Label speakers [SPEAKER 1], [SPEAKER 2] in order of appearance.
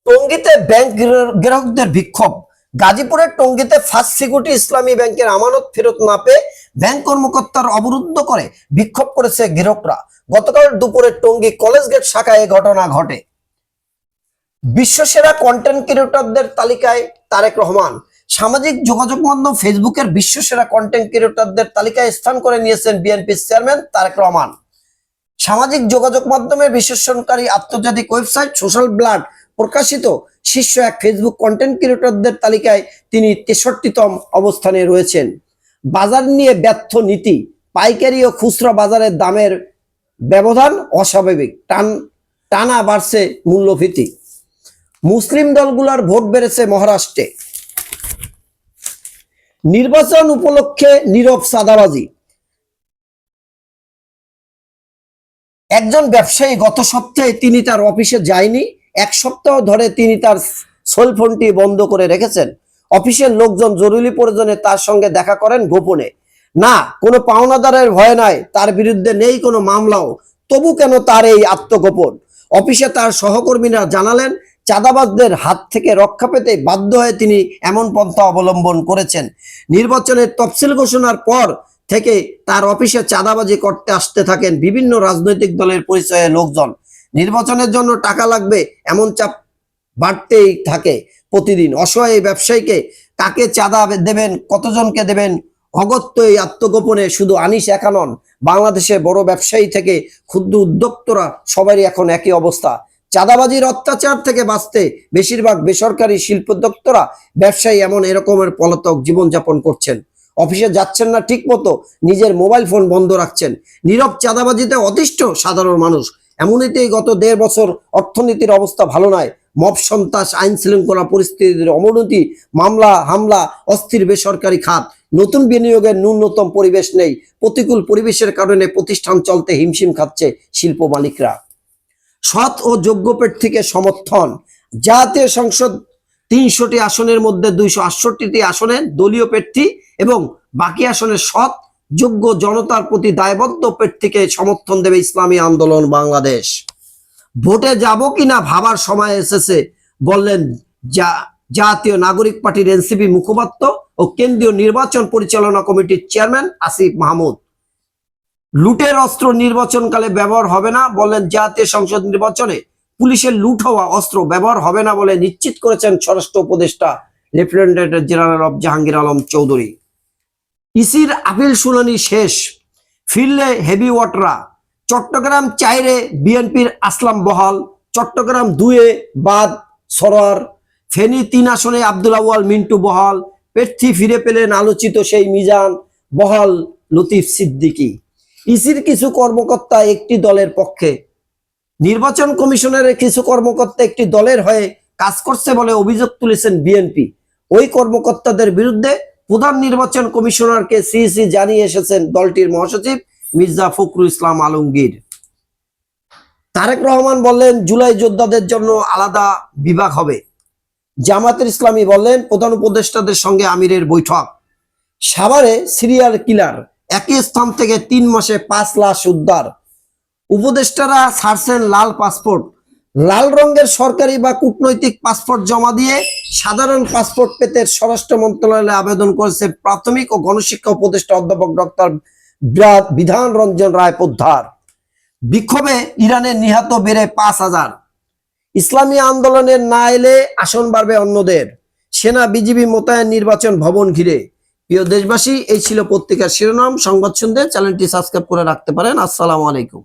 [SPEAKER 1] টঙ্গীতে bank গ্রাহকদের বিক্ষোভ। গাজীপুরের টঙ্গীতে ফার্স্ট সিকিউরিটি ইসলামী ব্যাংকের আমানত ফেরত না পেয়ে ব্যাংক কর্মকর্তার অবরুদ্ধ করে বিক্ষোভ করেছে গ্রাহকরা। গতকাল দুপুরে টঙ্গী কলেজ গেট শাখায় এ ঘটনা ঘটে। বিশ্বসেরা কন্টেন্ট ক্রিয়েটরদের তালিকায় তারেক রহমান। সামাজিক যোগাযোগ মাধ্যম ফেসবুকের বিশ্বসেরা কন্টেন্ট ক্রিয়েটরদের তালিকায় স্থান করে নিয়েছেন বিএনপির চেয়ারম্যান তারেক রহমান। সামাজিক যোগাযোগ মাধ্যমের বিশ্লেষণকারী আন্তর্জাতিক ওয়েবসাইট সোশ্যাল ব্লাড প্রকাশিত শীর্ষ এক ফেসবুক কন্টেন্ট ক্রিয়েটরদের তালিকায় তিনি 63তম অবস্থানে রয়েছেন। বাজার নিয়ে ব্যর্থ নীতি, পাইকারি ও খুচরা বাজারের দামের ব্যবধান অস্বাভাবিক, টানা বাড়ছে মূল্যভীতি। মুসলিম দলগুলোর ভোট বেড়েছে মহারাষ্ট্রে। নির্বাচন উপলক্ষে নীরব চাঁদাবাজি। একজন ব্যবসায়ী গত সপ্তাহে তিনি তার অফিসে যায়নি। এক সপ্তাহ ধরে তিনি তার সেলফোনটি বন্ধ করে রেখেছেন। অফিসের লোকজন জরুরি প্রয়োজনে তার সঙ্গে দেখা করেন গোপনে। না কোনো পাওনাদারের ভয় নাই, তার বিরুদ্ধে নেই কোনো মামলাও, তবু কেন তার এই আত্মগোপন? অফিসে তার সহকর্মীরা জানালেন চাঁদাবাজদের হাত থেকে রক্ষা পেতে বাধ্য হয়ে তিনি এমন পন্থা অবলম্বন করেছেন। নির্বাচনের তফসিল ঘোষণার পর থেকে তার অফিসে চাঁদাবাজি করতে আসতে থাকেন বিভিন্ন রাজনৈতিক দলের পরিচয়ে লোকজন। নির্বাচনের জন্য টাকা লাগবে এমন চাপ বাড়তেই থাকে প্রতিদিন। অসহায় ব্যবসায়ীকে কাকে চাঁদা দেবেন, কতজনকে দেবেন অগত্য এই আত্মগোপনে শুধু আনিস একা নন, বাংলাদেশে বড় ব্যবসায়ী থেকে ক্ষুদ্র উদ্যোক্তরা সবারই এখন একই অবস্থা। চাঁদাবাজির অত্যাচার থেকে বাঁচতে বেশিরভাগ বেসরকারি শিল্পোদ্যোক্তরা ব্যবসায়ী এরকমের পলাতক জীবনযাপন করছেন। অফিসে যাচ্ছেন না ঠিক মতো, নিজের মোবাইল ফোন বন্ধ রাখছেন। নীরব চাঁদাবাজিতে অতিষ্ঠ সাধারণ মানুষ। এমনিতেই গত 1.5 বছর অর্থনীতির অবস্থা ভালো নয়। মব সন্ত্রাস, আইন শৃঙ্খলা পরিস্থিতির অবনতি, মামলা হামলা, অস্থির বেসরকারি খাত, নতুন বিনিয়োগের ন্যূনতম পরিবেশ নেই। প্রতিকূল পরিবেশের কারণে প্রতিষ্ঠান চলতে হিমশিম খাচ্ছে শিল্প মালিকরা। সৎ ও যোগ্য প্রার্থীকে সমর্থন। জাতীয় সংসদ 300টি আসনের মধ্যে 268টি আসনে দলীয় প্রার্থী এবং বাকি আসনে সৎ যোগ্য জনতার প্রতি দায়বদ্ধ প্রার্থীকে সমর্থন দেবে ইসলামী আন্দোলন বাংলাদেশ। ভোটে যাব কিনা ভাবার সময় এসেছে বললেন জাতীয় নাগরিক পার্টির এনসিপি মুখপাত্র ও কেন্দ্রীয় নির্বাচন পরিচালনা কমিটির চেয়ারম্যান আসিফ মাহমুদ। লুটের অস্ত্র নির্বাচনকালে ব্যবহার হবে না বললেন জাতীয় সংসদ নির্বাচনে পুলিশের লুট হওয়া অস্ত্র ব্যবহার হবে না বলে নিশ্চিত করেছেন স্বরাষ্ট্র উপদেষ্টা lieutenant general of Jahangir Alam Chowdhury. ইসির আপিল শুনানি শেষ, ফিরলে হেভি ওয়াটাররা। চট্টগ্রাম 4-এ বিএনপির আসলাম বহাল, চট্টগ্রাম 2-এ বাদ সরোয়ার, ফেনী 3 আসনে আব্দুল আউয়াল মিন্টু বহাল, প্রার্থী ফিরে পেলেন আলোচিত সেই মিজান, বহাল লতিফ সিদ্দিকী। ইসির কিছু কর্মকর্তা একটি দলের পক্ষে, নির্বাচন কমিশনের কিছু কর্মকর্তা একটি দলের হয়ে কাজ করছে বলে অভিযোগ তুলেছেন বিএনপি। ওই কর্মকর্তাদের বিরুদ্ধে প্রধান নির্বাচন কমিশনারকে সিইসি জানিয়ে এসেছেন দলটির মহাসচিব মির্জা ফখরুল ইসলাম আলমগীর। তারেক রহমান বললেন জুলাই যোদ্ধাদের জন্য আলাদা বিভাগ হবে। জামায়াতের ইসলামী বললেন প্রধান উপদেষ্টাদের সঙ্গে আমিরের বৈঠক। সাভারে সিরিয়াল কিলার, একই স্থান থেকে 3 মাসে 5 লাশ উদ্ধার। উপদেষ্টারা ছাড়ছেন লাল পাসপোর্ট। লাল রঙের সরকারি বা কূটনৈতিক পাসপোর্ট জমা দিয়ে সাধারণ পাসপোর্ট পেতে স্বরাষ্ট্র মন্ত্রণালয়ে আবেদন করেছে প্রাথমিক ও গণশিক্ষা উপদেষ্টা অধ্যাপক ডক্টর বিধান রঞ্জন রায় পোদ্দার। বিক্ষোভে ইরানে নিহত বেড়ে 5000। ইসলামী আন্দোলনের না এলে আসন বাড়বে অন্যদের। সেনা বিজিবি মোতায়েন নির্বাচন ভবন ঘিরে। প্রিয় দেশবাসী, এই ছিল পত্রিকার শিরোনাম। সংবাদ শুনতে চ্যানেলটি সাবস্ক্রাইব করে রাখতে পারেন। আসসালামু আলাইকুম।